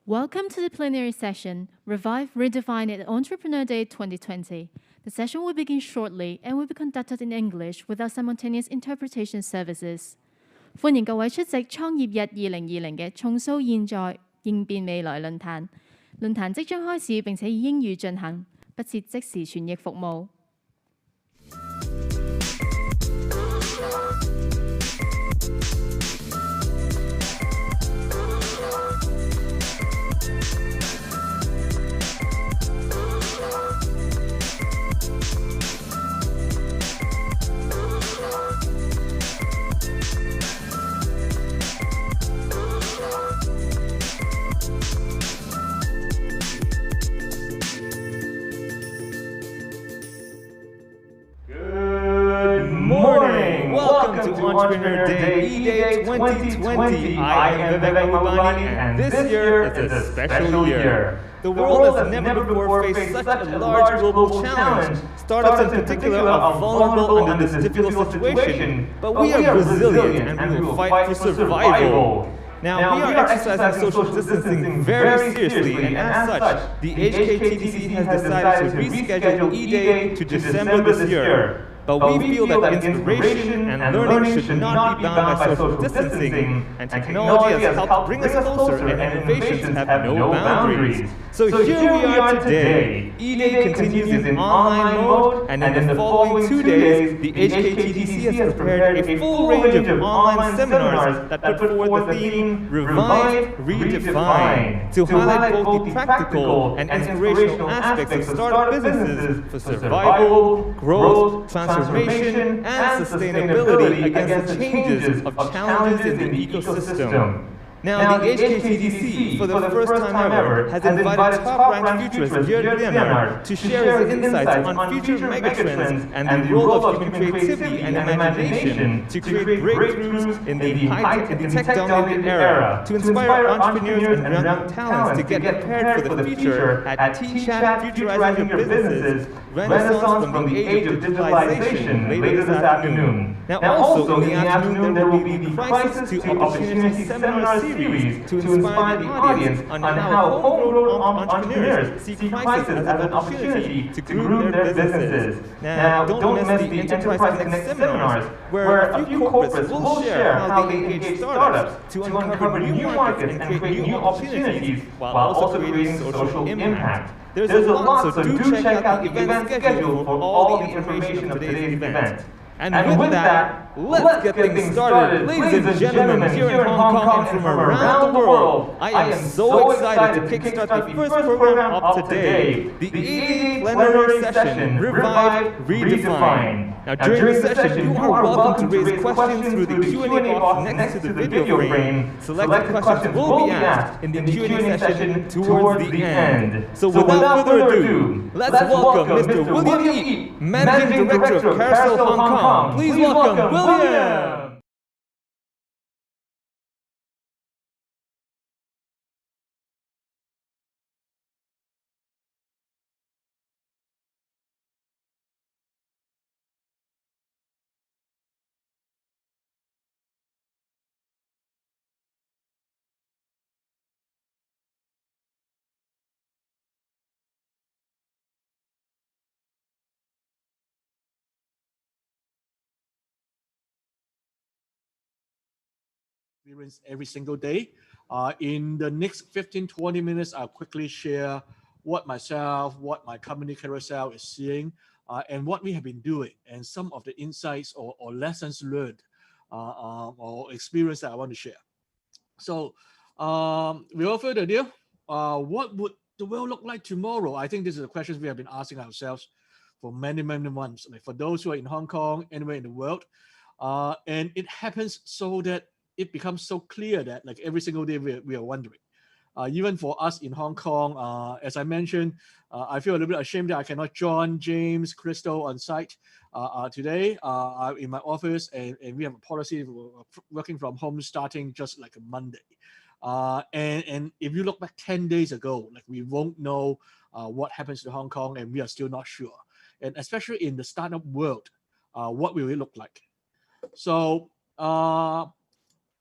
Welcome to the plenary session, Revive, Redefine at Entrepreneur Day 2020. The session will begin shortly and will be conducted in English without simultaneous interpretation services. 歡迎各位出席創業日2020嘅重塑現在，應變未來論壇。論壇即將開始並且以英語進行，不設即時傳譯服務。Welcome to Entrepreneur Day, Eday 2020. I am Vivek Mabani, and this year is a special year. The world has never before faced such a large global challenge. Startups in particular are vulnerable under this difficult situation, but we are resilient and we will fight for survival. Now, we are exercising social distancing very seriously, and as such, the HKTDC has decided to reschedule Eday to December this year. But we feel that inspiration and learning should not be bound by social distancing, and technology has helped bring us closer, and innovations have no boundaries. So here we are today. Eday continues in online mode, and in the following 2 days, the HKTDC has prepared a full range of online seminars that put forward the theme Revive, Redefine, to highlight both the practical and inspirational aspects of startup businesses for survival, growth, transformation, and sustainability against the changes of challenges in the ecosystem. Now, the HKTDC, for the first time ever, has invited top-ranked futurist Gerd Leonard to share his insights on future megatrends and the role of human creativity and imagination to create breakthroughs in the tech-dominated era, to inspire entrepreneurs and young talents to get prepared for the future at T-Chat Futurizing Your Businesses, Renaissance from the Age of Digitalization, later this afternoon. Now, also in the afternoon, there will be the Crisis to Opportunity Seminar Series to inspire the audience on how homegrown entrepreneurs see crisis as an opportunity to groom their businesses. Now, don't miss the Enterprise Connect seminars, where a few corporates will share how they engage startups to uncover new markets and create new opportunities while also creating social impact. There's a lot, so do check out the event schedule for all the information of today's event. And with that, let's get things started. Ladies and gentlemen, here in Hong Kong and from around the world, I am so excited to kickstart the first program of today, the Eday Plenary Session, Revive, Redefine. Now, during the session, you are welcome to raise questions through the Q&A box next to the video frame. Selected questions will be asked in the Q&A session towards the end. So without further ado, let's welcome Mr. William Yi, Managing Director of Carousel Hong Kong. Please welcome William! Experience every single day. In the next 15-20 minutes, I'll quickly share what myself, what my company Carousel is seeing, and what we have been doing, and some of the insights or lessons learned or experience that I want to share. So, without further ado, what would the world look like tomorrow? I think this is the questions we have been asking ourselves for many months. Like for those who are in Hong Kong, anywhere in the world, and it happens so that it becomes so clear that like every single day we are wondering. Even for us in Hong Kong, as I mentioned, I feel a little bit ashamed that I cannot join James, Crystal on site today. I'm in my office, and we have a policy of working from home starting just like a Monday. And if you look back 10 days ago, like we won't know what happens to Hong Kong, and we are still not sure. And especially in the startup world, what will it look like? So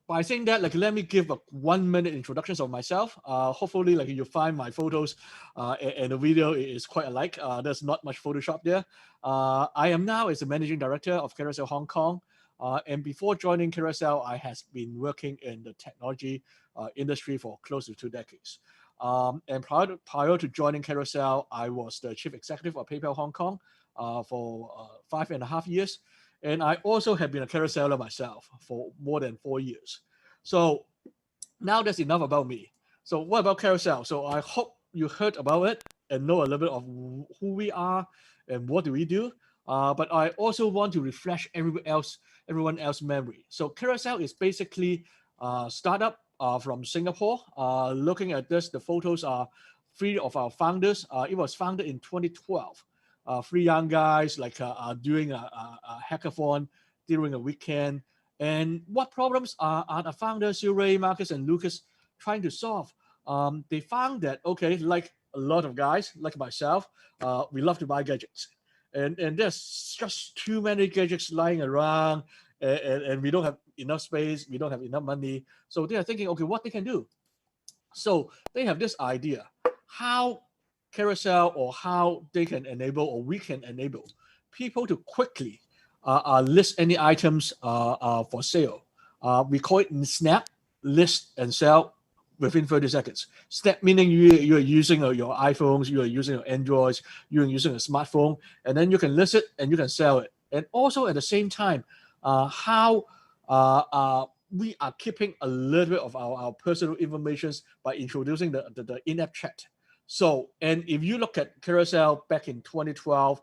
by saying that, like, let me give a 1-minute introduction of myself. Hopefully, like, you find my photos and the video is quite alike. There's not much Photoshop there. I am now as the managing director of Carousel Hong Kong. And before joining Carousel, I has been working in the technology industry for close to 2 decades. And prior to joining Carousel, I was the chief executive of PayPal Hong Kong for 5.5 years. And I also have been a carouseller myself for more than 4 years. So now that's enough about me. So what about Carousel? So I hope you heard about it and know a little bit of who we are and what do we do. But I also want to refresh everyone else's memory. So Carousel is basically a startup from Singapore. Looking at this, the photos are 3 of our founders. It was founded in 2012. 3 young guys like doing a hackathon during a weekend. And what problems are the founders, Ray, Marcus, and Lucas, trying to solve? They found that, okay, like a lot of guys, like myself, we love to buy gadgets. And there's just too many gadgets lying around, and we don't have enough space, we don't have enough money. So they are thinking, okay, what they can do. So they have this idea, how Carousel or how they can enable or we can enable people to quickly list any items for sale. We call it snap, list and sell within 30 seconds. Snap meaning you are using your iPhones, you are using your Androids, you are using a smartphone, and then you can list it and you can sell it. And also at the same time, how we are keeping a little bit of our personal information by introducing the in-app chat. So, and if you look at Carousel back in 2012,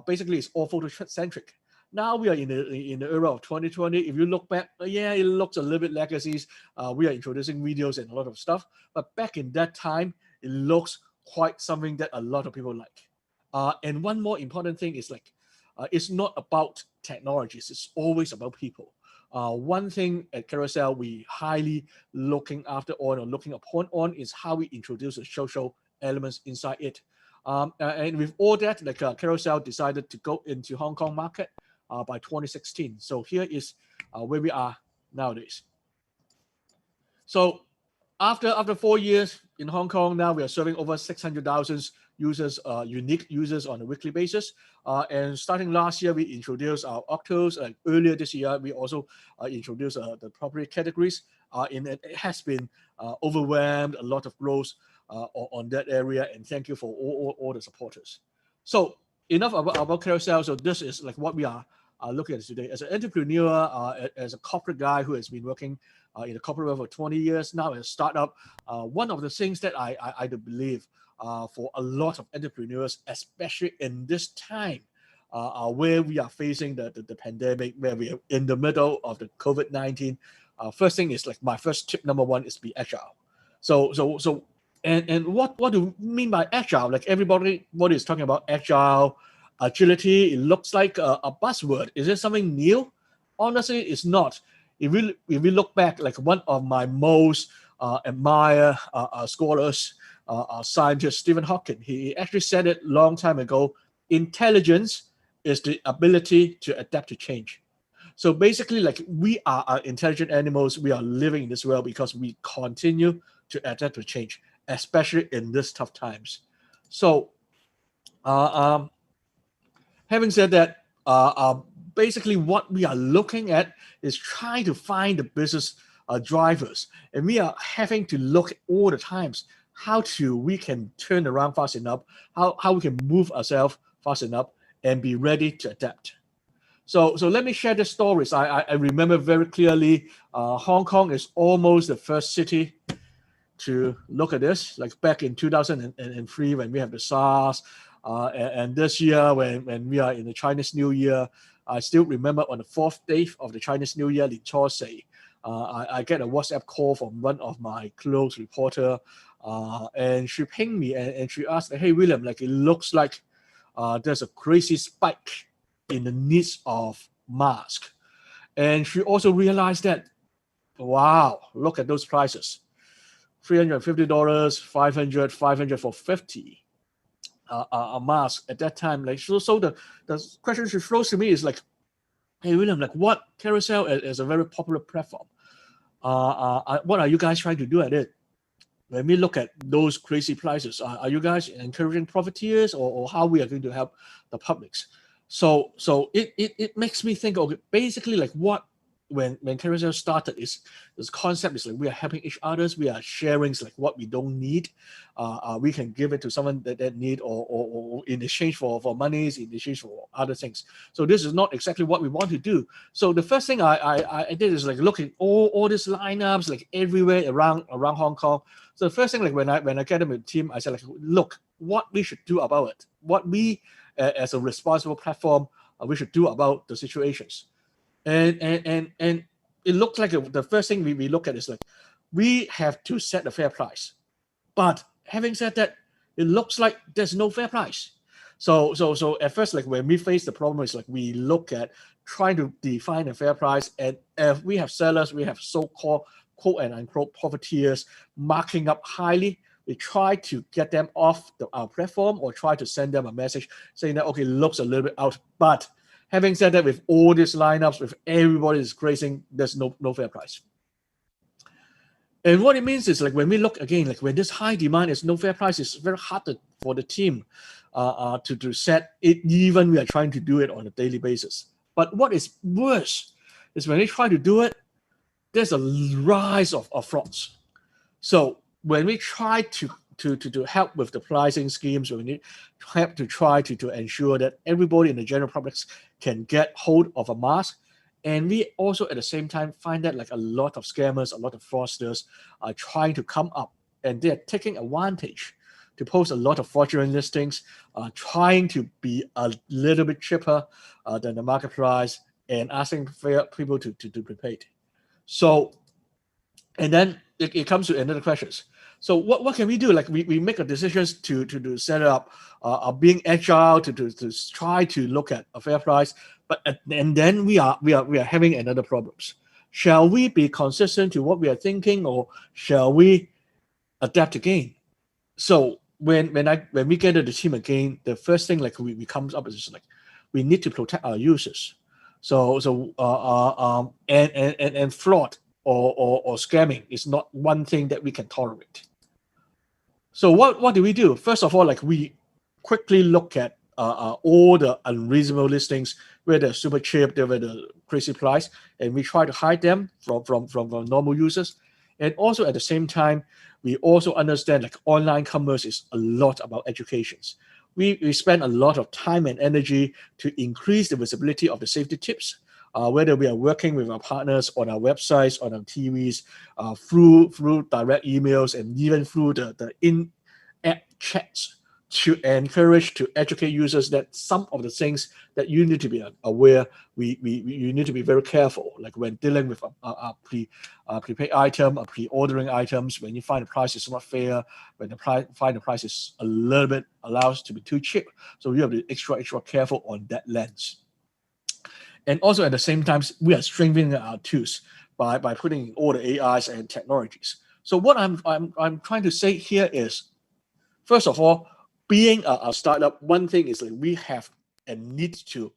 basically it's all photo-centric. Now we are in the era of 2020. If you look back, yeah, it looks a little bit legacies. We are introducing videos and a lot of stuff. But back in that time, it looks quite something that a lot of people like. And one more important thing is like, it's not about technologies. It's always about people. One thing at Carousel we highly looking after on or looking upon on is how we introduce the social elements inside it. And with all that, like Carousel decided to go into Hong Kong market by 2016. So here is where we are nowadays. So after 4 years in Hong Kong, now we are serving over 600,000 users, unique users on a weekly basis. And starting last year, we introduced our Octos. Earlier this year, we also introduced the property categories. And it has been overwhelmed, a lot of growth on that area. And thank you for all the supporters. So enough about Carousel. So this is like what we are looking at today. As an entrepreneur, as a corporate guy who has been working in the corporate world for 20 years, now as a startup, one of the things that I do believe for a lot of entrepreneurs, especially in this time where we are facing the pandemic, where we are in the middle of the COVID-19, first thing is like my first tip number 1 is be agile. So and what do you mean by agile? Like everybody is talking about agile, agility. It looks like a buzzword. Is it something new? Honestly, it's not. If we look back, like one of my most admired scholars, scientist, Stephen Hawking, he actually said it long time ago, intelligence is the ability to adapt to change. So basically, like we are intelligent animals. We are living in this world because we continue to adapt to change, especially in these tough times. So having said that, basically what we are looking at is trying to find the business drivers, and we are having to look all the times how we can turn around fast enough, how we can move ourselves fast enough and be ready to adapt. So let me share the stories. I remember very clearly, Hong Kong is almost the first city to look at this, like back in 2003 when we have the SARS, and this year when we are in the Chinese New Year. I still remember on the 4th day of the Chinese New Year, I get a WhatsApp call from one of my close reporter, and she pinged me and she asked, hey, William, like it looks like there's a crazy spike in the needs of masks. And she also realized that, wow, look at those prices. $350, $500 for 50 a mask at that time. Like so the question she throws to me is like, hey William, like what Carousel is a very popular platform. What are you guys trying to do at it? When we look at those crazy prices, are you guys encouraging profiteers, or how we are going to help the publics? So it makes me think, okay, basically like what when Carousel started is this concept is like we are helping each others, we are sharing like what we don't need, we can give it to someone that need, or in exchange for monies, in exchange for other things. So this is not exactly what we want to do. So the first thing I did is like look at all these lineups like everywhere around Hong Kong. So the first thing, like when I get them with the team, I said like, look, what we should do about it, what we as a responsible platform we should do about the situations. And it looks like the first thing we look at is like we have to set a fair price. But having said that, it looks like there's no fair price. So at first, like when we face the problem, it's like we look at trying to define a fair price, and if we have sellers, we have so-called quote and unquote profiteers marking up highly, we try to get them off our platform, or try to send them a message saying that, okay, looks a little bit out. But having said that, with all these lineups, with everybody is grazing, there's no fair price. And what it means is like when we look again, like when this high demand is no fair price, it's very hard for the team to set it, even we are trying to do it on a daily basis. But what is worse is when they try to do it, there's a rise of frauds. So when we try to help with the pricing schemes, when we have to try to ensure that everybody in the general public can get hold of a mask, and we also at the same time find that like a lot of scammers, a lot of fraudsters are trying to come up, and they're taking advantage to post a lot of fraudulent listings, trying to be a little bit cheaper than the market price, and asking for people to be paid. So, and then it comes to another questions. So what can we do? Like we make a decisions to set it up, being agile to try to look at a fair price, and then we are having another problems. Shall we be consistent to what we are thinking, or shall we adapt again? So when we get to the team again, the first thing like we comes up is like we need to protect our users. So and fraud or scamming is not one thing that we can tolerate. So what do we do? First of all, like we quickly look at all the unreasonable listings, where they're super cheap, they're the crazy price, and we try to hide them from normal users. And also at the same time, we also understand like online commerce is a lot about educations. We spend a lot of time and energy to increase the visibility of the safety tips, whether we are working with our partners on our websites, on our TVs, through direct emails, and even through the in-app chats, to encourage, to educate users that some of the things that you need to be aware, you need to be very careful, like when dealing with a prepaid item, pre-ordering items, when you find the price is not fair, when find the price is a little bit allows to be too cheap. So you have to be extra careful on that lens. And also at the same time, we are strengthening our tools by putting in all the AIs and technologies. So what I'm trying to say here is, first of all, being a startup, one thing is that we have and need to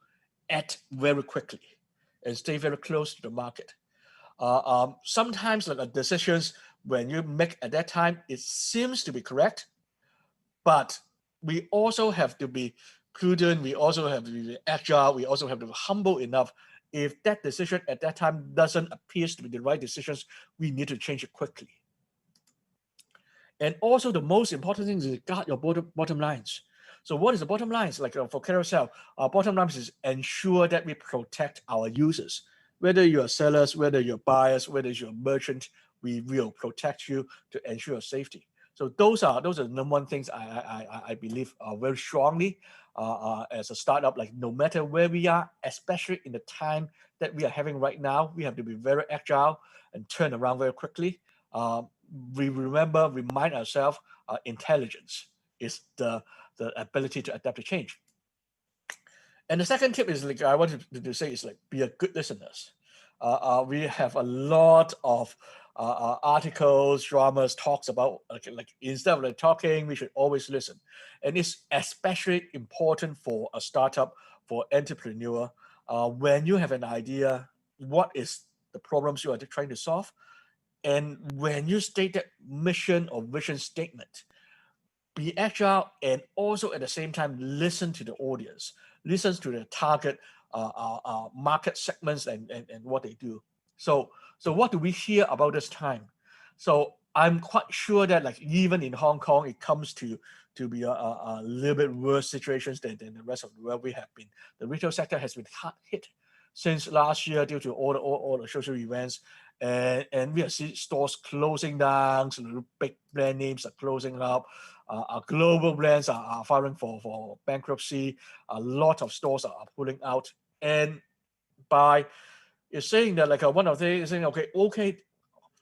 act very quickly and stay very close to the market. Sometimes like the decisions when you make at that time, it seems to be correct, but we also have to be prudent, we also have to be agile, we also have to be humble enough. If that decision at that time doesn't appear to be the right decisions, we need to change it quickly. And also the most important thing is guard your bottom lines. So what is the bottom lines? Like for Carousel, our bottom lines is ensure that we protect our users. Whether you're sellers, whether you're buyers, whether you're a merchant, we will protect you to ensure safety. So those are the number one things I believe very strongly as a startup. Like no matter where we are, especially in the time that we are having right now, we have to be very agile and turn around very quickly. We remind ourselves, intelligence is the ability to adapt to change. And the second tip is like I wanted to say is like be a good listeners. We have a lot of articles, dramas, talks about like instead of like talking, we should always listen. And it's especially important for a startup, for entrepreneur. When you have an idea, what is the problems you are trying to solve? And when you state that mission or vision statement, be agile and also at the same time listen to the audience, listen to the target market segments and what they do. So what do we hear about this time? So I'm quite sure that like even in Hong Kong, it comes to be a little bit worse situations than the rest of the world. We have been, the retail sector has been hard hit since last year due to all the social events, and we have seen stores closing down, so the big brand names are closing up, our global brands are filing for bankruptcy, a lot of stores are pulling out, and by you're saying that like one of the things saying okay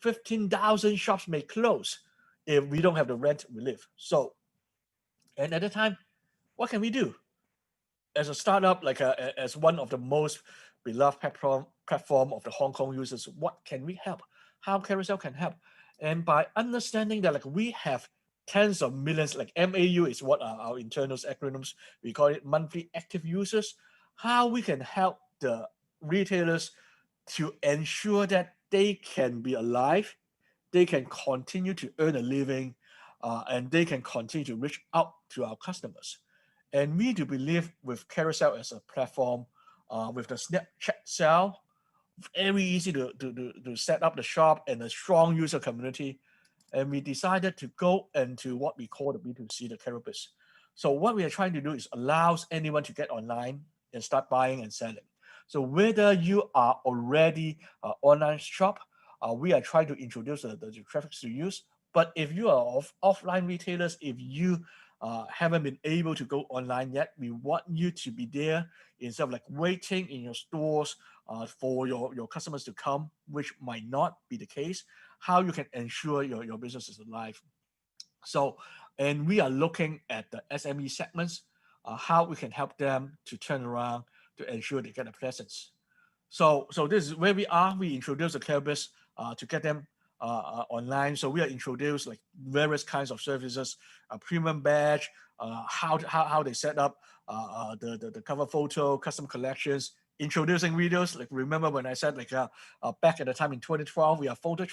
15,000 shops may close if we don't have the rent relief. So, and at the time, what can we do as a startup, like as one of the most beloved platform of the Hong Kong users? What can we help? How Carousel can help? And by understanding that like we have tens of millions, like MAU is what our internal acronyms, we call it monthly active users, how we can help the retailers to ensure that they can be alive, they can continue to earn a living, and they can continue to reach out to our customers. And we do believe with Carousel as a platform, with the Snapchat sale, very easy to set up the shop and a strong user community. And we decided to go into what we call the B2C, the Carousel. So what we are trying to do is allows anyone to get online and start buying and selling. So whether you are already an online shop, we are trying to introduce the traffic to use. But if you are offline retailers, if you haven't been able to go online yet, we want you to be there instead of like waiting in your stores for your customers to come, which might not be the case. How you can ensure your business is alive. So, and we are looking at the SME segments, how we can help them to turn around to ensure they get a presence. So this is where we are. We introduce the Carousel to get them online. So we are introduced like various kinds of services, a premium badge, how they set up the cover photo, custom collections, introducing videos. Like remember when I said like back at the time in 2012, we are photo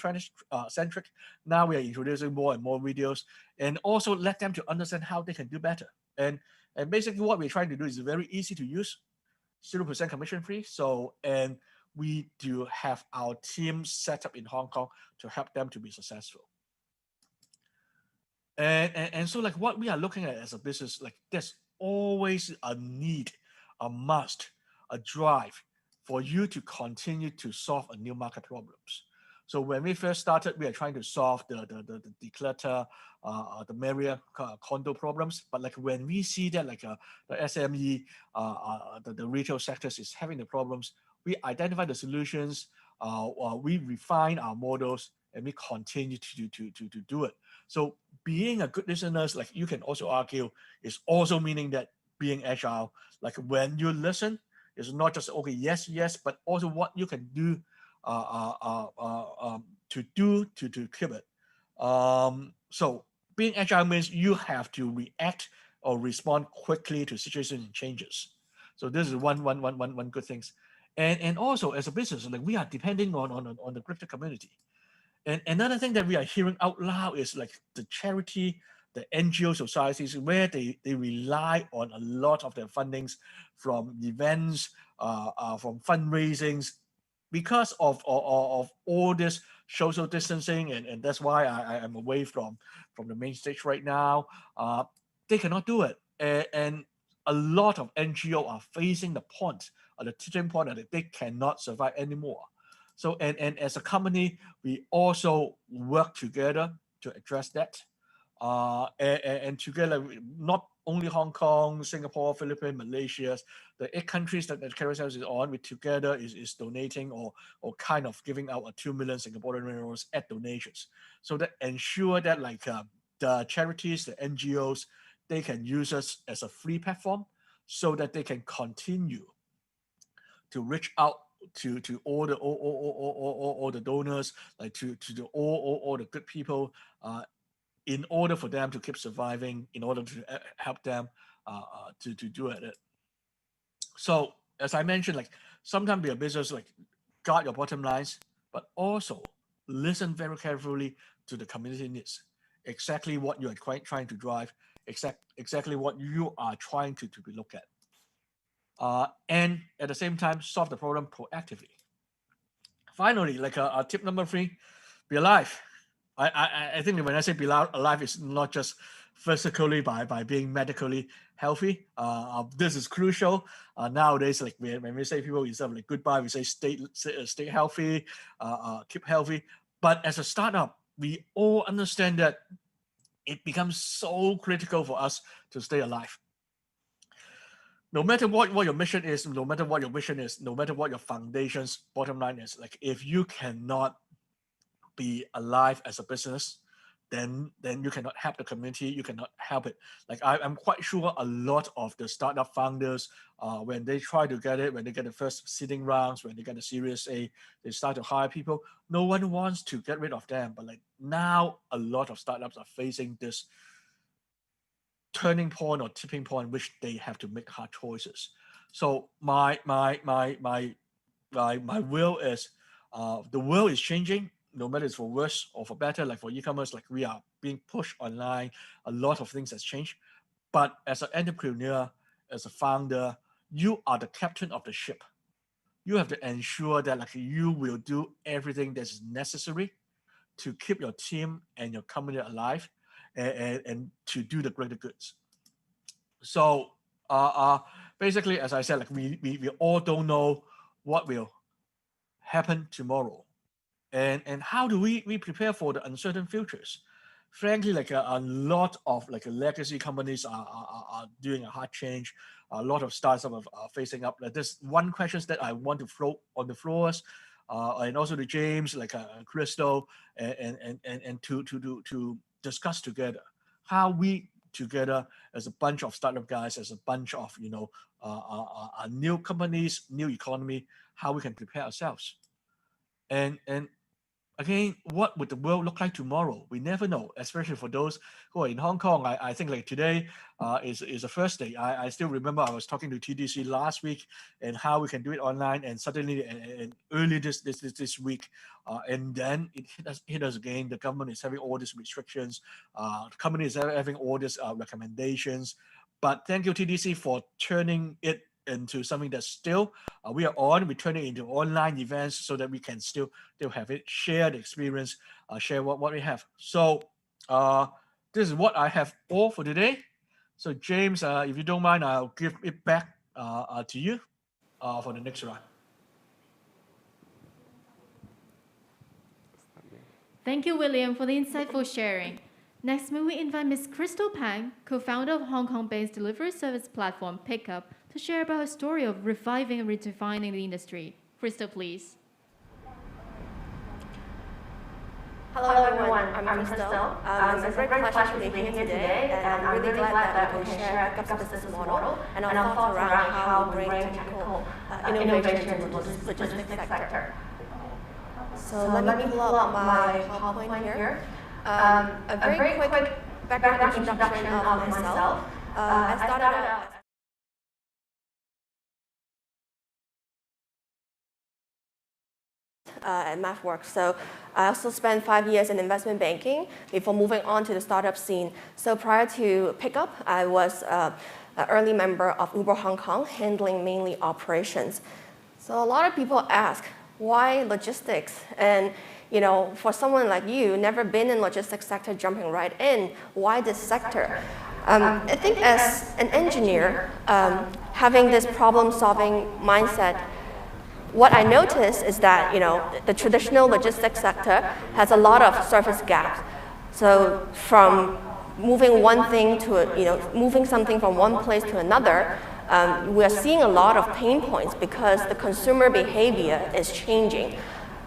centric. Now we are introducing more and more videos, and also let them to understand how they can do better. And basically what we're trying to do is very easy to use, 0% commission free. So, and we do have our team set up in Hong Kong to help them to be successful. And so like what we are looking at as a business, like there's always a need, a must, a drive for you to continue to solve a new market problems. So when we first started, we are trying to solve the declutter, the Marriott condo problems. But like when we see that like the SME, the retail sectors is having the problems, we identify the solutions, we refine our models, and we continue to do it. So being a good listener, like you can also argue, is also meaning that being agile, like when you listen, it's not just okay, yes, but also what you can do to keep it. So being agile means you have to react or respond quickly to situation changes. So this is one good things. And also as a business, like we are depending on the crypto community. And another thing that we are hearing out loud is like the charity, the NGO societies, where they rely on a lot of their fundings from events, from fundraisings, because of all this social distancing, and that's why I am away from the main stage right now. They cannot do it, and a lot of NGO are facing the point, the tipping point that they cannot survive anymore. So and as a company, we also work together to address that. And together, not only Hong Kong, Singapore, Philippines, Malaysia, the 8 countries that Carousel is on, we together is donating or kind of giving out a 2 million Singaporean euros at donations. So that ensure that like the charities, the NGOs, they can use us as a free platform so that they can continue to reach out to all the donors, like to the all the good people, in order for them to keep surviving, in order to help them to do it. So as I mentioned, like sometimes be a business like guard your bottom lines, but also listen very carefully to the community needs, exactly what you are trying to drive, exactly what you are trying to be looked at. And at the same time, solve the problem proactively. Finally, like tip number 3, be alive. I think when I say be alive, it's not just physically by being medically healthy. This is crucial nowadays. Like when we say people instead of like goodbye, we say stay healthy, keep healthy. But as a startup, we all understand that it becomes so critical for us to stay alive. No matter what your mission is, no matter what your vision is, no matter what your foundation's bottom line is, like if you cannot be alive as a business, then you cannot help the community, you cannot help it. Like I'm quite sure a lot of the startup founders, when they try to get it, when they get the first seeding rounds, when they get the Series A, they start to hire people. No one wants to get rid of them, but like now a lot of startups are facing this turning point or tipping point, which they have to make hard choices. So my will is, the world is changing, no matter it's for worse or for better. Like for e-commerce, like we are being pushed online, a lot of things has changed. But as an entrepreneur, as a founder, you are the captain of the ship. You have to ensure that like you will do everything that's necessary to keep your team and your company alive, and to do the greater goods. So basically, as I said, like we all don't know what will happen tomorrow. And how do we prepare for the uncertain futures? Frankly, like a lot of like legacy companies are doing a hard change. A lot of startups are facing up. Like there's one question that I want to throw on the floors, and also to James, like Crystal, and to discuss together how we together as a bunch of startup guys, as a bunch of new companies, new economy, how we can prepare ourselves. And again, what would the world look like tomorrow? We never know, especially for those who are in Hong Kong. I think like today is the first day. I still remember I was talking to TDC last week and how we can do it online, and suddenly and early this week, and then it hit us again. The government is having all these restrictions. The company is having all these recommendations. But thank you TDC for turning it into something that's still we are on. We turn it into online events so that we can still have it, share the experience, share what we have. So this is what I have all for today. So James, if you don't mind, I'll give it back to you for the next round. Thank you, William, for the insightful sharing. Next, may we invite Ms. Crystal Pang, co-founder of Hong Kong-based delivery service platform Pickupp, to share about her story of reviving and redefining the industry. Crystal, please. Hello everyone, I'm Crystal. It's a great pleasure to be here today, and I'm really glad that we can share Pickup's business model and our thoughts around how we bring technical innovation to the logistics sector. So let me pull up my PowerPoint here. A very quick background introduction of myself. I started out at MathWorks. So I also spent 5 years in investment banking before moving on to the startup scene. So prior to Pickupp, I was an early member of Uber Hong Kong, handling mainly operations. So a lot of people ask, why logistics? And for someone like you, never been in logistics sector, jumping right in, why this sector? I think as an engineer, having this problem-solving mindset, what I noticed is that the traditional logistics sector has a lot of surface gaps. So from moving one thing to moving something from one place to another, we are seeing a lot of pain points because the consumer behavior is changing.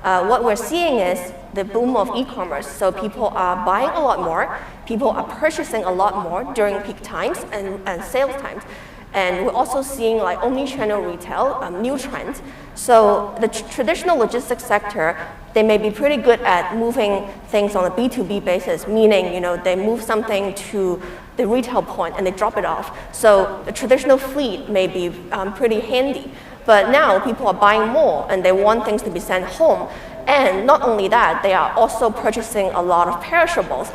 What we're seeing is the boom of e-commerce. So people are buying a lot more, people are purchasing a lot more during peak times and sales times. And we're also seeing like omni-channel retail, new trends. So the traditional logistics sector, they may be pretty good at moving things on a B2B basis, meaning they move something to the retail point and they drop it off. So the traditional fleet may be pretty handy. But now people are buying more and they want things to be sent home. And not only that, they are also purchasing a lot of perishables,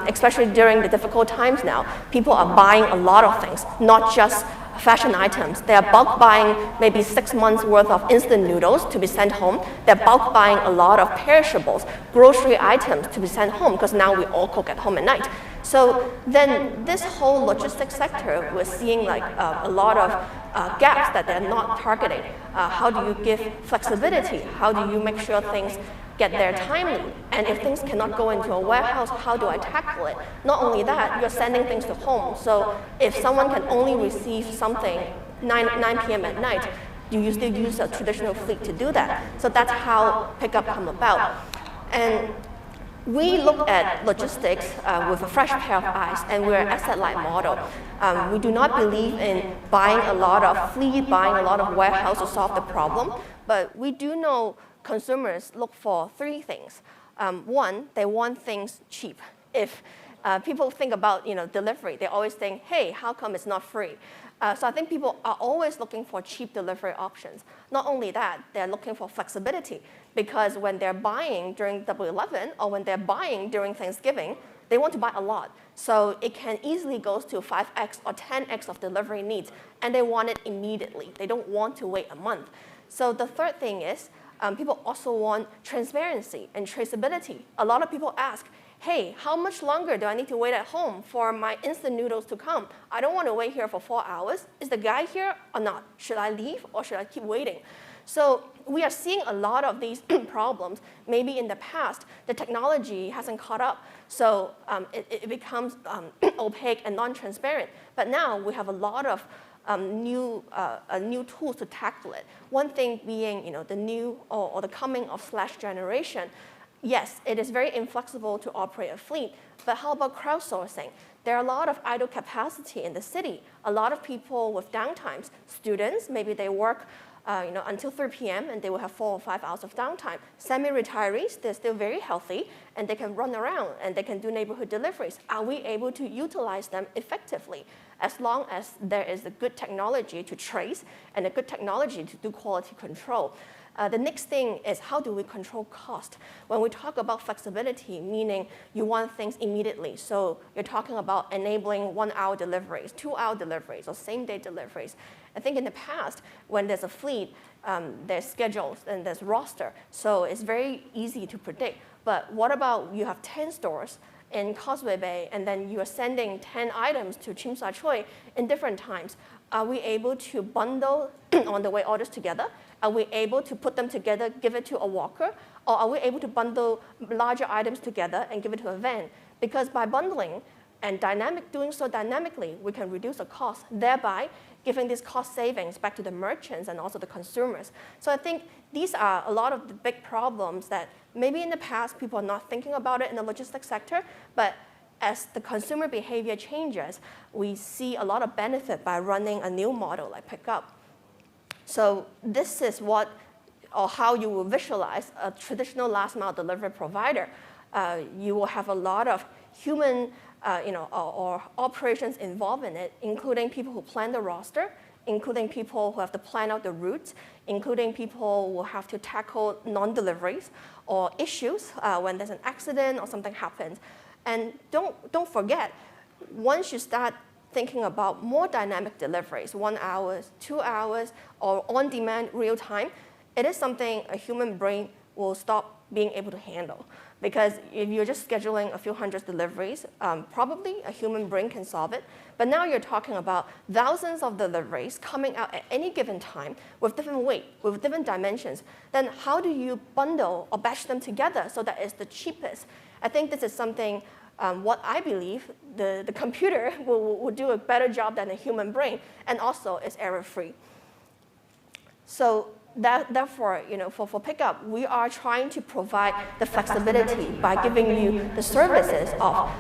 especially during the difficult times now. People are buying a lot of things, not just fashion items. They are bulk buying maybe 6 months worth of instant noodles to be sent home. They're bulk buying a lot of perishables, grocery items to be sent home, because now we all cook at home at night. So then this whole logistics sector, we're seeing like a lot of gaps that they're not targeting. How do you give flexibility? How do you make sure things get there timely? And if things cannot go into a warehouse, how do I tackle it? Not only that, you're sending things to home. So if someone can only receive something 9 p.m. at night, do you still use a traditional fleet to do that? So that's how pickup come about. And we look at logistics with a fresh pair of eyes, and we're an asset-light model. We do not believe in buying a lot of fleet, buying a lot of warehouse to solve the problem, but we do know consumers look for 3 things. One, they want things cheap. If people think about delivery, they always think, hey, how come it's not free? So I think people are always looking for cheap delivery options. Not only that, they're looking for flexibility, because when they're buying during Double 11 or when they're buying during Thanksgiving, they want to buy a lot. So it can easily go to 5x or 10x of delivery needs, and they want it immediately. They don't want to wait a month. So the third thing is, people also want transparency and traceability. A lot of people ask, hey, how much longer do I need to wait at home for my instant noodles to come? I don't want to wait here for 4 hours. Is the guy here or not? Should I leave or should I keep waiting? So we are seeing a lot of these problems. Maybe in the past, the technology hasn't caught up, so it becomes opaque and non-transparent. But now we have a lot of new tools to tackle it. One thing being, the new or the coming of Slash generation. Yes, it is very inflexible to operate a fleet, but how about crowdsourcing? There are a lot of idle capacity in the city. A lot of people with downtimes, students, maybe they work until 3 p.m. and they will have 4 or 5 hours of downtime. Semi-retirees, they're still very healthy and they can run around and they can do neighborhood deliveries. Are we able to utilize them effectively? As long as there is a good technology to trace and a good technology to do quality control. The next thing is, how do we control cost? When we talk about flexibility, meaning you want things immediately. So you're talking about enabling 1-hour deliveries, 2-hour deliveries, or same-day deliveries. I think in the past, when there's a fleet, there's schedules and there's roster. So it's very easy to predict. But what about you have 10 stores in Causeway Bay, and then you are sending 10 items to Tsim Sha Tsui in different times? Are we able to bundle on the way orders together? Are we able to put them together, give it to a walker? Or are we able to bundle larger items together and give it to a van? Because by bundling and doing so dynamically, we can reduce the cost, thereby giving these cost savings back to the merchants and also the consumers. So I think these are a lot of the big problems that maybe in the past people are not thinking about it in the logistics sector, but as the consumer behavior changes, we see a lot of benefit by running a new model like Pickup. So this is how you will visualize a traditional last mile delivery provider. You will have a lot of human or operations involved in it, including people who plan the roster, including people who have to plan out the routes, including people who will have to tackle non-deliveries or issues when there's an accident or something happens. And don't forget, once you start thinking about more dynamic deliveries, 1 hour, 2 hours, or on-demand real-time, it is something a human brain will stop being able to handle. Because if you're just scheduling a few hundred deliveries, probably a human brain can solve it. But now you're talking about thousands of deliveries coming out at any given time with different weight, with different dimensions. Then how do you bundle or batch them together so that it's the cheapest? I think this is something what I believe the computer will do a better job than the human brain, and also is error-free. So therefore, for Pickup, we are trying to provide the flexibility by giving you the services of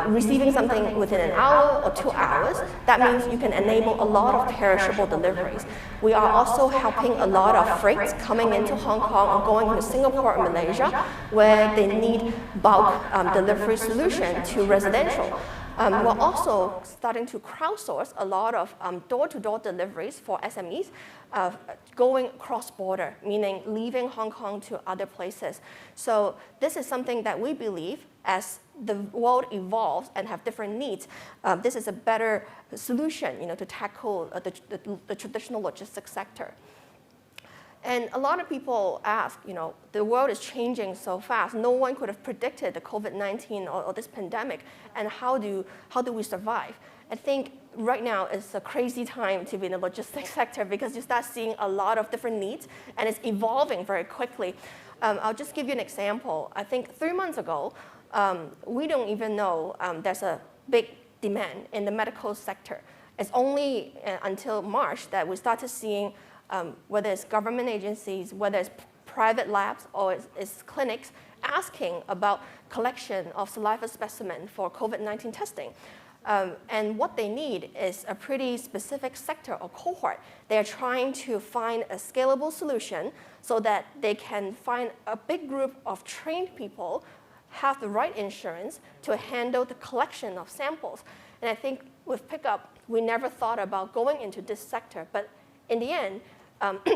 receiving something within an hour or 2 hours. That means you can enable a lot of perishable deliveries. We are also helping a lot of freights coming into Hong Kong or going to Singapore or Malaysia, where they need bulk delivery solution to residential. We're also starting to crowdsource a lot of door-to-door deliveries for SMEs going cross-border, meaning leaving Hong Kong to other places. So this is something that we believe as the world evolves and have different needs, this is a better solution, to tackle the traditional logistics sector. And a lot of people ask, the world is changing so fast. No one could have predicted the COVID-19 or this pandemic, and how do we survive? I think right now is a crazy time to be in the logistics sector because you start seeing a lot of different needs, and it's evolving very quickly. I'll just give you an example. I think 3 months ago, we don't even know there's a big demand in the medical sector. It's only until March that we started seeing whether it's government agencies, whether it's private labs, or it's clinics asking about collection of saliva specimen for COVID-19 testing. And what they need is a pretty specific sector or cohort. They're trying to find a scalable solution so that they can find a big group of trained people, have the right insurance to handle the collection of samples. And I think with Pickupp, we never thought about going into this sector, but in the end,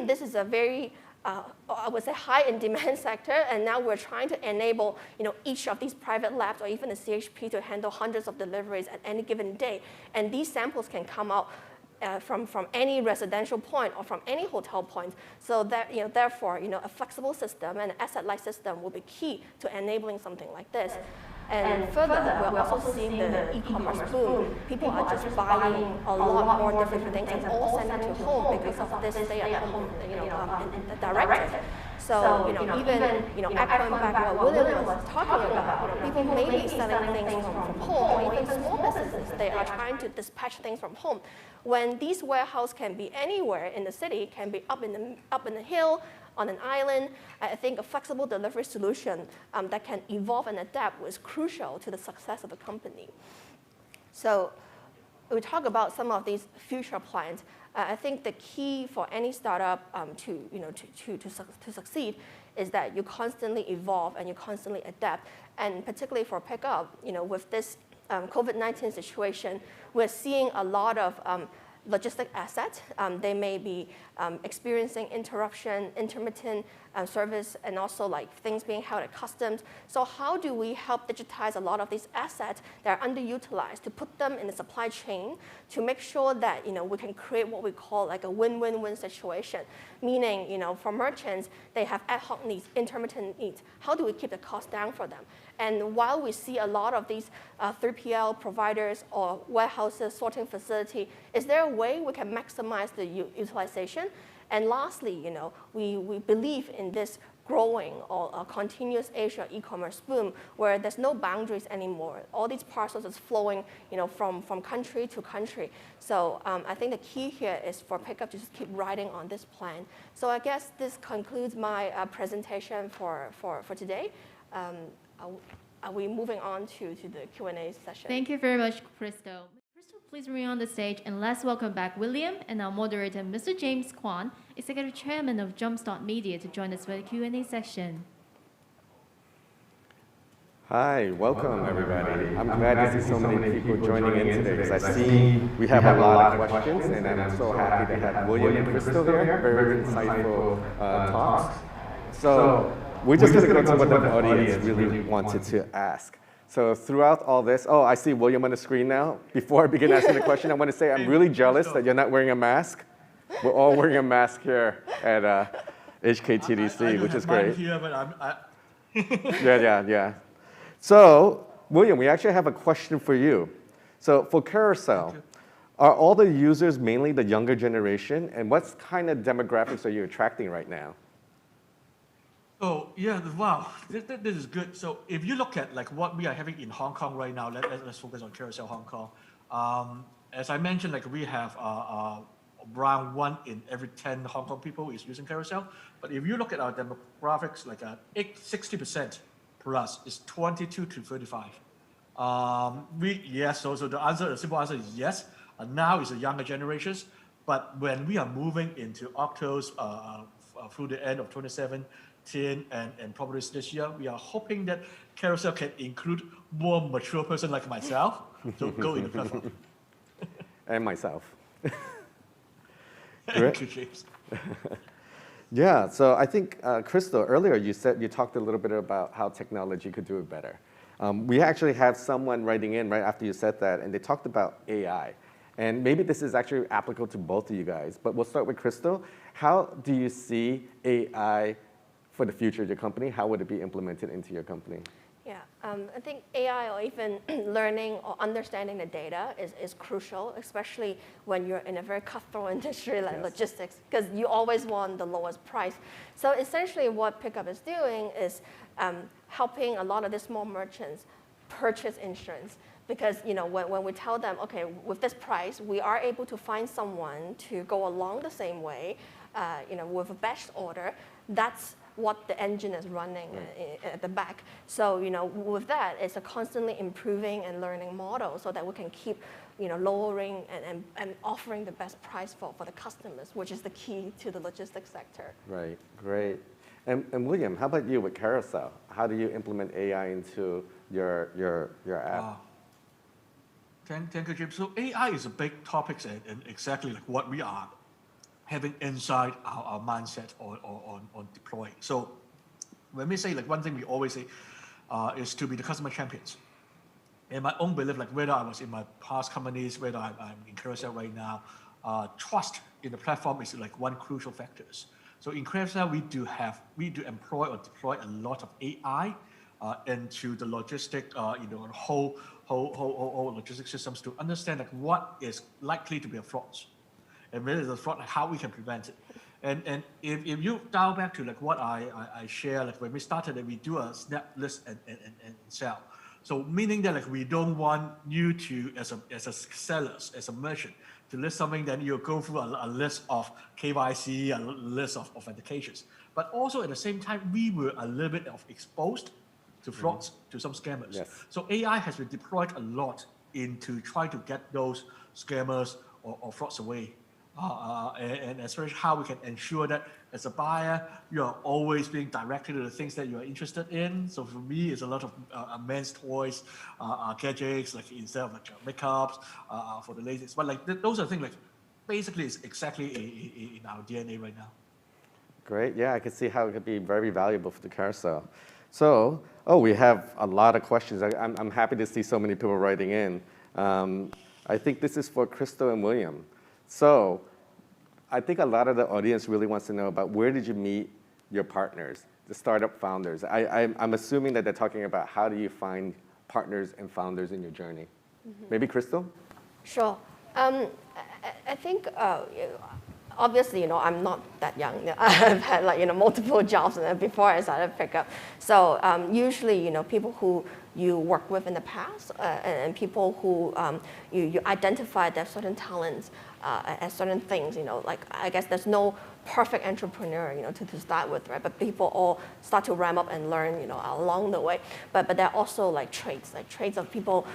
this is a very, I would say, high in demand sector, and now we're trying to enable each of these private labs or even the CHP to handle hundreds of deliveries at any given day. And these samples can come out from any residential point or from any hotel point. So that, therefore, a flexible system and an asset-light system will be key to enabling something like this. And further, we're also seeing the e-commerce boom. People are just buying a lot more different things and all sent to home because of this stay-at-home, directive. So, even, echoing back what William was talking about, people may be selling things from home, or even small businesses, they are trying to dispatch things from home. When these warehouses can be anywhere in the city, can be up in the hill, on an island, I think a flexible delivery solution that can evolve and adapt was crucial to the success of the company. So we talk about some of these future plans. I think the key for any startup to succeed is that you constantly evolve and you constantly adapt. And particularly for Pickupp, with this COVID-19 situation, we're seeing a lot of logistic assets. They may be experiencing interruption, intermittent service, and also like things being held at customs. So how do we help digitize a lot of these assets that are underutilized to put them in the supply chain to make sure that we can create what we call like a win-win-win situation? Meaning, for merchants, they have ad hoc needs, intermittent needs. How do we keep the cost down for them? And while we see a lot of these 3PL providers or warehouses, sorting facility, is there a way we can maximize the utilization? And lastly, we believe in this growing or continuous Asia e-commerce boom where there's no boundaries anymore. All these parcels is flowing from country to country. So I think the key here is for Pickupp to just keep riding on this plan. So I guess this concludes my presentation for today. Are we moving on to the Q&A session? Thank you very much, Crystal. Crystal, please remain on the stage, and let's welcome back William and our moderator, Mr. James Kwan, Executive Chairman of Jumpstart Media, to join us for the Q&A session. Hi, welcome everybody. I'm glad to see so many people joining in today because I see we have a lot of questions, and I'm so happy to have William and Crystal here. Very insightful talks. So we're just going to go to what the audience really wanted to ask. So throughout all this, I see William on the screen now. Before I begin asking the question, I want to say I'm really jealous that you're not wearing a mask. We're all wearing a mask here at HKTDC, which is great. Here, but Yeah. So, William, we actually have a question for you. So for Carousel, are all the users mainly the younger generation? And what kind of demographics are you attracting right now? Oh, yeah, wow, this is good. So if you look at like what we are having in Hong Kong right now, let's focus on Carousel Hong Kong. As I mentioned, like we have around 1 in every 10 Hong Kong people is using Carousel. But if you look at our demographics, like 60% plus is 22 to 35. Yes, so the simple answer is yes. Now is the younger generations, but when we are moving into Octo's through the end of 2017 and probably this year, we are hoping that Carousel can include more mature person like myself. So go in the platform. And myself. Thank you, James. Yeah, so I think, Crystal, earlier you talked a little bit about how technology could do it better. We actually had someone writing in right after you said that, and they talked about AI. And maybe this is actually applicable to both of you guys, but we'll start with Crystal. How do you see AI for the future of your company? How would it be implemented into your company? Yeah, I think AI or even learning or understanding the data is crucial, especially when you're in a very cutthroat industry like logistics, because you always want the lowest price. So essentially what Pickupp is doing is helping a lot of the small merchants purchase insurance. Because when we tell them, okay, with this price, we are able to find someone to go along the same way, with a batch order, that's what the engine is running at the back. So, with that, it's a constantly improving and learning model so that we can keep, lowering and offering the best price for the customers, which is the key to the logistics sector. Right, great. And William, how about you with Carousel? How do you implement AI into your app? Thank you, James. So AI is a big topic and exactly like what we are having inside our mindset on deploying. So when we say, like, one thing we always say is to be the customer champions. And my own belief, like whether I was in my past companies, whether I'm in Carousel right now, trust in the platform is like one crucial factors. So in Carousel, we do employ or deploy a lot of AI into the logistic, whole logistic systems to understand like what is likely to be a fraud. And whether it's a fraud, like how we can prevent it. And if you dial back to like what I share, like when we started, we do a snap list and sell. So meaning that like we don't want you to, as a sellers, as a merchant, to list something, then you go through a list of KYC, a list of authentications. But also at the same time, we were a little bit exposed to frauds, to some scammers. Yes. So AI has been deployed a lot into trying to get those scammers or frauds away. And especially how we can ensure that as a buyer, you are always being directed to the things that you are interested in. So for me, it's a lot of men's toys, gadgets, like instead of like makeups, for the ladies. But like those are things like basically it's exactly in our DNA right now. Great, yeah, I can see how it could be very valuable for the Carousel. So, we have a lot of questions. I'm happy to see so many people writing in. I think this is for Crystal and William. So I think a lot of the audience really wants to know about where did you meet your partners, the startup founders? I'm assuming that they're talking about how do you find partners and founders in your journey. Mm-hmm. Maybe Crystal? Sure. I think obviously, I'm not that young. I've had multiple jobs before I started Pickupp. So usually, people who you work with in the past and people who you identify their certain talents as certain things, like I guess there's no perfect entrepreneur, to start with, right? But people all start to ramp up and learn, along the way. But there are also like traits of people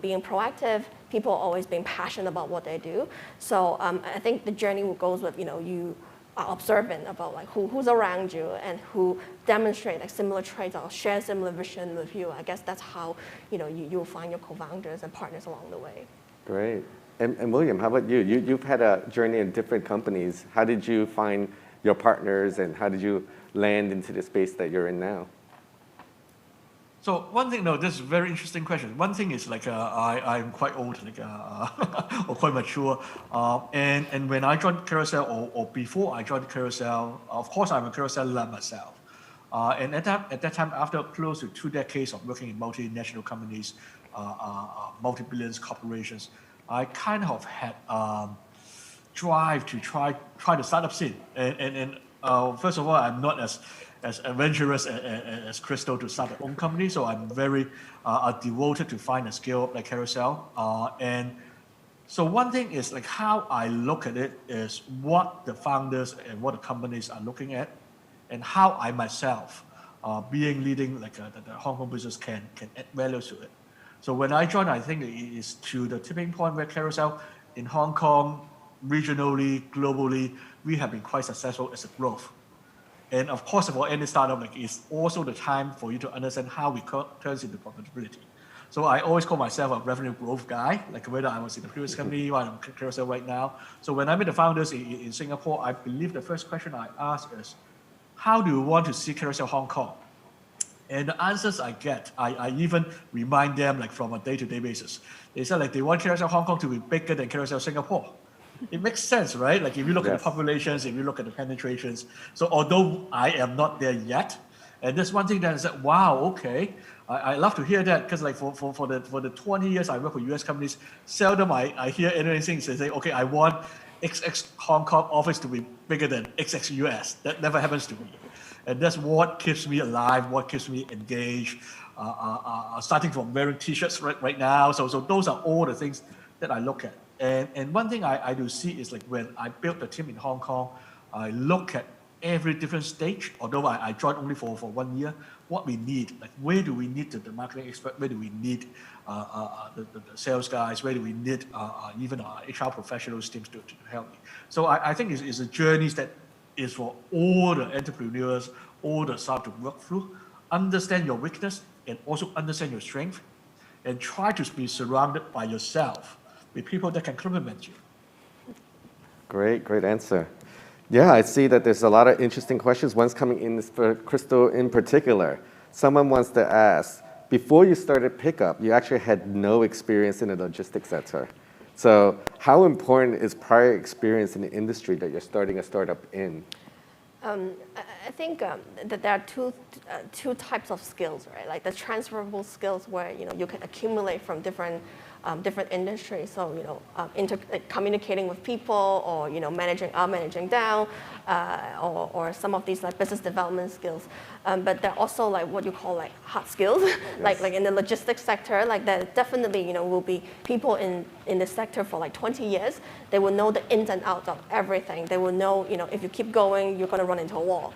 being proactive, people always being passionate about what they do. So I think the journey goes with, you are observant about like who's around you and who demonstrate like similar traits or share similar vision with you. I guess that's how, you'll find your co-founders and partners along the way. Great. And William, how about you? You've had a journey in different companies. How did you find your partners and how did you land into the space that you're in now? So one thing, this is a very interesting question. One thing is like I'm quite old, like or quite mature, and when I joined Carousel or before I joined Carousel, of course I'm a Carouseler myself, and at that time, after close to 2 decades of working in multinational companies, multi-billions corporations, I kind of had drive to try the startup scene. And first of all, I'm not as adventurous as Crystal to start their own company, so I'm very devoted to find a scale up like Carousel. And so one thing is like how I look at it is what the founders and what the companies are looking at, and how I myself, leading like the Hong Kong business can add value to it. So when I joined, I think it is to the tipping point where Carousel in Hong Kong, regionally, globally, we have been quite successful as a growth. And of course, for any startup, like it's also the time for you to understand how we turns into profitability. So I always call myself a revenue growth guy, like whether I was in the previous company or I'm at Carousel right now. So when I meet the founders in Singapore, I believe the first question I ask is, how do you want to see Carousel Hong Kong? And the answers I get, I even remind them like from a day-to-day basis. They say like they want Carousel Hong Kong to be bigger than Carousel Singapore. It makes sense, right? Like if you look at the populations, if you look at the penetrations. So although I am not there yet, and that's one thing that I said, wow, okay. I love to hear that because like for the 20 years I work for US companies, seldom I hear anything say, okay, I want XX Hong Kong office to be bigger than XX US. That never happens to me. And that's what keeps me alive, what keeps me engaged, starting from wearing t-shirts right now. So those are all the things that I look at. And one thing I do see is like when I built the team in Hong Kong, I look at every different stage, although I joined only for 1 year, what we need, like where do we need the marketing expert, where do we need the sales guys, where do we need even our HR professionals teams to help me. So I think it's a journey that is for all the entrepreneurs, all the staff to work through, understand your weakness and also understand your strength, and try to be surrounded by yourself with people that can complement you. Great answer. Yeah, I see that there's a lot of interesting questions. One's coming in for Crystal in particular. Someone wants to ask, before you started Pickupp, you actually had no experience in a logistics sector. So how important is prior experience in the industry that you're starting a startup in? I think that there are two types of skills, right? Like the transferable skills where you can accumulate from different industries. So communicating with people, or managing up, managing down, or some of these like business development skills. But they're also like what you call like hard skills, yes. like in the logistics sector. Like there definitely will be people in the sector for like 20 years. They will know the ins and outs of everything. They will know if you keep going, you're going to run into a wall.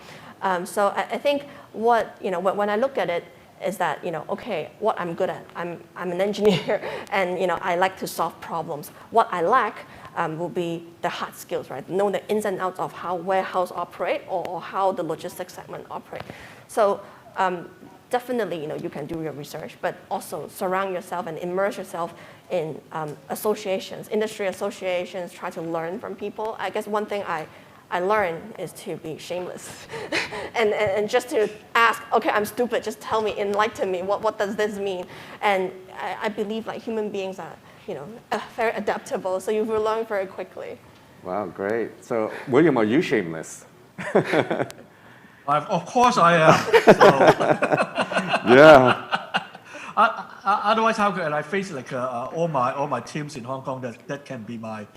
So I think what when I look at it, is that okay, what I'm good at, I'm an engineer, and I like to solve problems. What I lack will be the hard skills, right? Know the ins and outs of how warehouse operate or how the logistics segment operate. So definitely you can do your research, but also surround yourself and immerse yourself in associations, industry associations. Try to learn from people. I guess one thing I learned is to be shameless and just to ask, okay, I'm stupid, just tell me, enlighten me, what does this mean? And I believe like human beings are, very adaptable, so you will learn very quickly. Wow, great. So William, are you shameless? Of course I am. So. Yeah. Otherwise, how could I face like all my teams in Hong Kong that can be my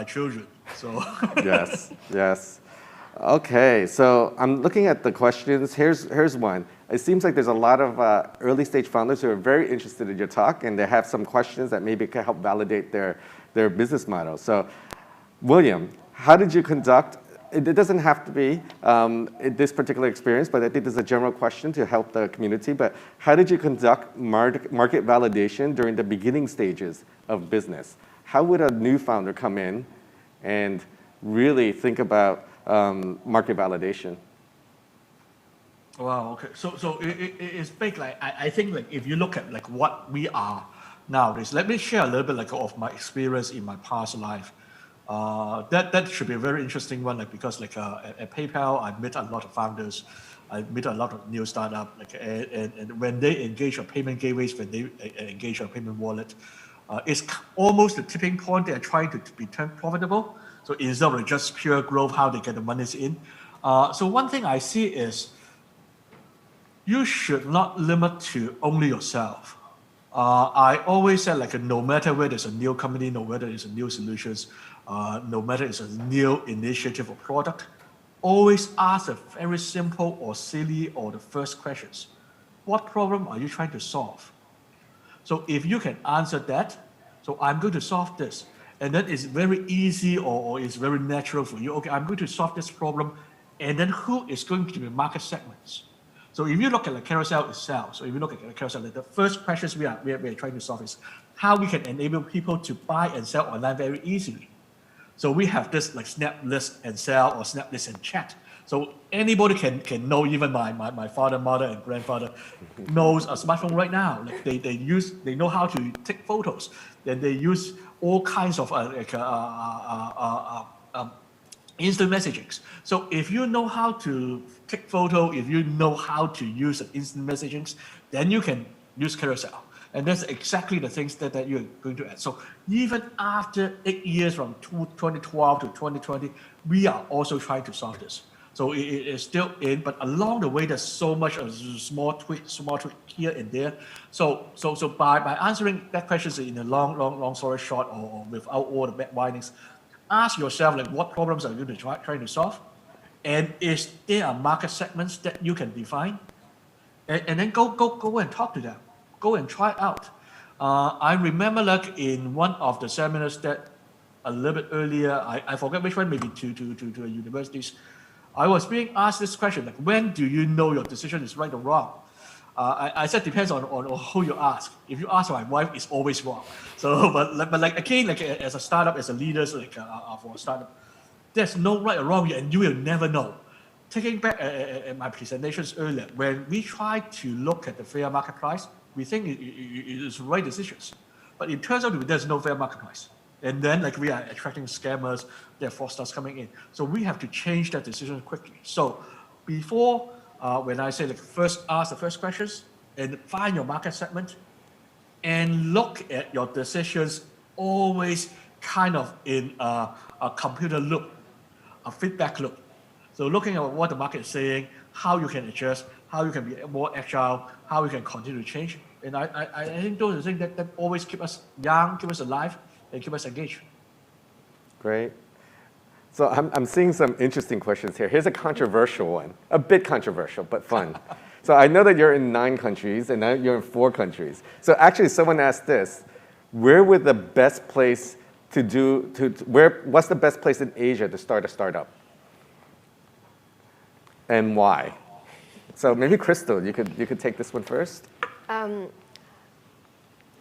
children? So yes. Okay, so I'm looking at the questions. Here's one. It seems like there's a lot of early stage founders who are very interested in your talk, and they have some questions that maybe can help validate their business model. So, William, how did you conduct? It doesn't have to be this particular experience, but I think this is a general question to help the community. But how did you conduct market validation during the beginning stages of business? How would a new founder come in and really think about market validation? Wow. Okay. So it's big. Like I think like if you look at like what we are nowadays, let me share a little bit like of my experience in my past life. That should be a very interesting one. Like because like at PayPal, I met a lot of founders. I meet a lot of new startups. Like and when they engage on payment gateways, when they engage on payment wallet. It's almost the tipping point. They're trying to become profitable. So instead of just pure growth, how they get the monies in. So one thing I see is you should not limit to only yourself. I always said like no matter where there's a new company, no matter it's a new solutions, no matter it's a new initiative or product, always ask a very simple or silly or the first questions. What problem are you trying to solve? So if you can answer that, so I'm going to solve this. And then it's very easy or it's very natural for you. Okay, I'm going to solve this problem. And then who is going to be market segments? So if you look at the Carousel itself, so if you look at the Carousel, the first questions we are trying to solve is how we can enable people to buy and sell online very easily. So we have this like snap list and sell or snap list and chat. So anybody can know, even my father, mother, and grandfather knows a smartphone right now. Like they know how to take photos. Then they use all kinds of instant messaging. So if you know how to take photo, if you know how to use instant messaging, then you can use Carousel. And that's exactly the things that you're going to add. So even after 8 years from 2012 to 2020, we are also trying to solve this. So it is still in, but along the way, there's so much of small tweak here and there. So by answering that question in a long story short, or without all the back windings, ask yourself, like, what problems are you trying to solve? And is there market segments that you can define? And then go and talk to them. Go and try it out. I remember, like, in one of the seminars that a little bit earlier, I forget which one, maybe to universities, I was being asked this question, like, when do you know your decision is right or wrong? I said depends on who you ask. If you ask my wife, it's always wrong. So, but like again, like as a startup, as a leader, like for a startup, there's no right or wrong, and you will never know. Taking back my presentations earlier, when we try to look at the fair market price, we think it is right decisions, but it turns out there's no fair market price. And then, like, we are attracting scammers, there are fraudsters coming in. So we have to change that decision quickly. So before, when I say, like, first ask the first questions and find your market segment and look at your decisions always kind of in a computer loop, a feedback loop. So looking at what the market is saying, how you can adjust, how you can be more agile, how you can continue to change. And I think those are the things that always keep us young, keep us alive, and keep us engaged. Great. So I'm seeing some interesting questions here. Here's a controversial one, a bit controversial, but fun. So I know that you're in 9 countries, and now you're in 4 countries. So actually, someone asked this: where would the best place what's the best place in Asia to start a startup, and why? So maybe Crystal, you could take this one first.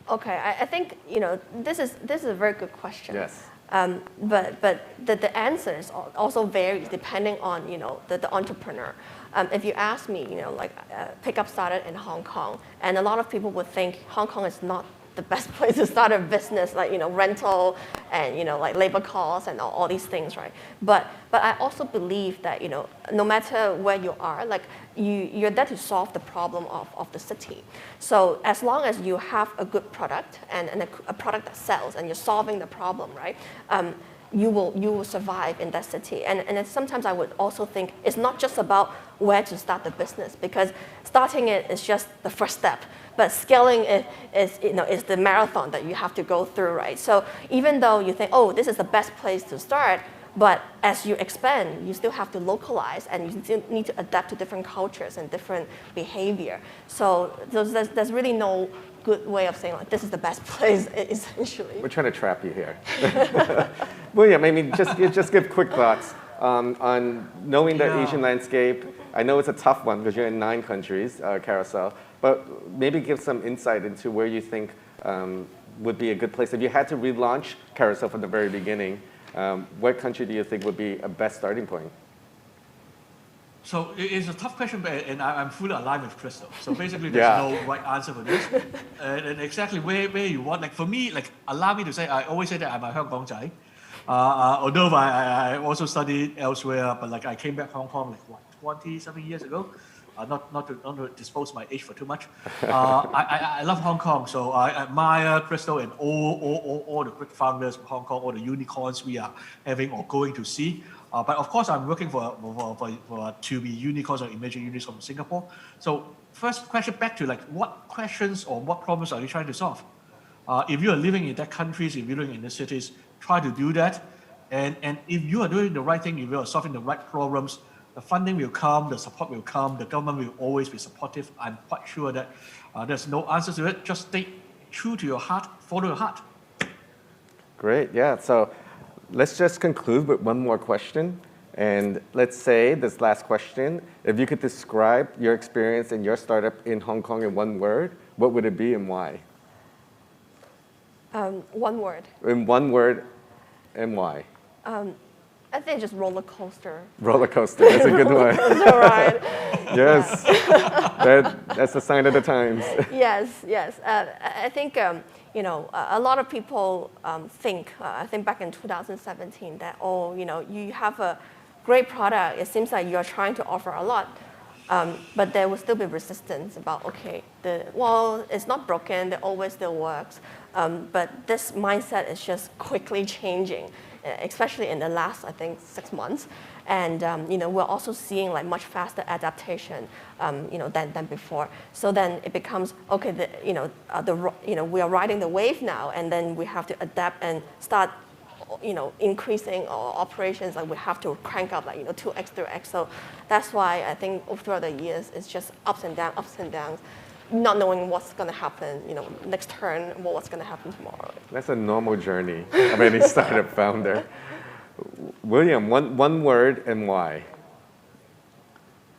Okay, I think this is a very good question. Yes. But the answers also vary depending on the entrepreneur. If you ask me, Pickupp started in Hong Kong, and a lot of people would think Hong Kong is not the best place to start a business, like rental and like labor costs and all these things, right? But I also believe that no matter where you are, like you're there to solve the problem of the city. So as long as you have a good product and a product that sells and you're solving the problem, right? You will survive in that city. And sometimes I would also think it's not just about where to start the business, because starting it is just the first step. But scaling it is the marathon that you have to go through, right? So even though you think, oh, this is the best place to start, but as you expand, you still have to localize, and you still need to adapt to different cultures and different behavior. So there's really no good way of saying, like, this is the best place, essentially. We're trying to trap you here. William, I mean, just give quick thoughts on knowing the Asian landscape. I know it's a tough one because you're in 9 countries, Carousel, but maybe give some insight into where you think would be a good place. If you had to relaunch Carousel from the very beginning, what country do you think would be a best starting point? So it's a tough question, and I'm fully aligned with Crystal. So basically, there's no right answer for this. And exactly where you want. Like for me, like allow me to say, I always say that I'm a Hong Kong guy. Although I also studied elsewhere, but like I came back to Hong Kong like 20-something years ago. Not to dispose my age for too much. I love Hong Kong, so I admire Crystal and all the great founders of Hong Kong, all the unicorns we are having or going to see. But of course, I'm working for to be unicorns or emerging unicorns from Singapore. So first question back to like what questions or what problems are you trying to solve? If you are living in that countries, if you're living in the cities, try to do that. And if you are doing the right thing, if you are solving the right problems, the funding will come, the support will come, the government will always be supportive. I'm quite sure that there's no answer to it. Just stay true to your heart, follow your heart. Great, yeah. So let's just conclude with one more question. And let's say this last question, if you could describe your experience in your startup in Hong Kong in one word, what would it be and why? One word. In one word, and why? I think just roller coaster. Roller coaster, that's a good one. All right. Yes, that's a sign of the times. Yes. I think a lot of people think. I think back in 2017 that you have a great product. It seems like you are trying to offer a lot, but there will still be resistance about it's not broken. It always still works. But this mindset is just quickly changing, especially in the last, I think, 6 months. And we're also seeing like much faster adaptation, than before. So then it becomes we are riding the wave now, and then we have to adapt and start, increasing our operations. Like we have to crank up 2x, 3x. So that's why I think throughout the years it's just ups and downs. Not knowing what's going to happen, next turn, what's going to happen tomorrow. That's a normal journey of any startup founder. William, one word and why?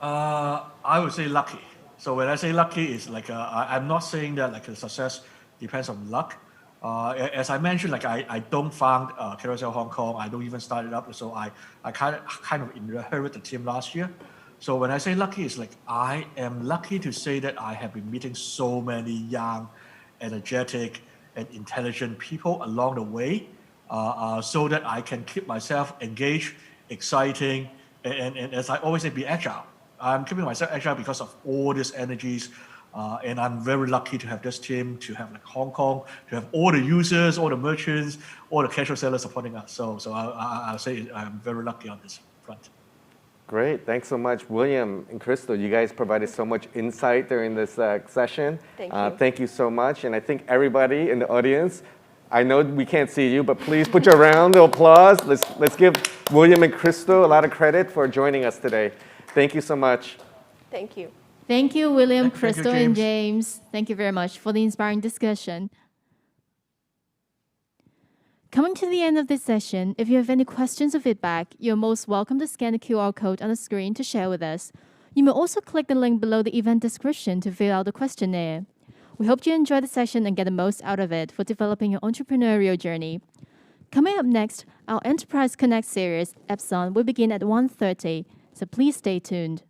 I would say lucky. So when I say lucky, it's like I'm not saying that like a success depends on luck. As I mentioned, like I don't found Carousel Hong Kong. I don't even start it up. So I kind of inherited the team last year. So when I say lucky, it's like I am lucky to say that I have been meeting so many young, energetic, and intelligent people along the way, so that I can keep myself engaged, exciting, and as I always say, be agile. I'm keeping myself agile because of all these energies, and I'm very lucky to have this team, to have like Hong Kong, to have all the users, all the merchants, all the casual sellers supporting us. So I'll say I'm very lucky on this front. Great, thanks so much. William and Crystal, you guys provided so much insight during this session. Thank you. Thank you so much. And I think everybody in the audience, I know we can't see you, but please put your round of applause. Let's give William and Crystal a lot of credit for joining us today. Thank you so much. Thank you. Thank you, William, Thank you, Crystal, and James. James. Thank you very much for the inspiring discussion. Coming to the end of this session, if you have any questions or feedback, you're most welcome to scan the QR code on the screen to share with us. You may also click the link below the event description to fill out the questionnaire. We hope you enjoy the session and get the most out of it for developing your entrepreneurial journey. Coming up next, our Enterprise Connect series, Epson, will begin at 1:30, so please stay tuned.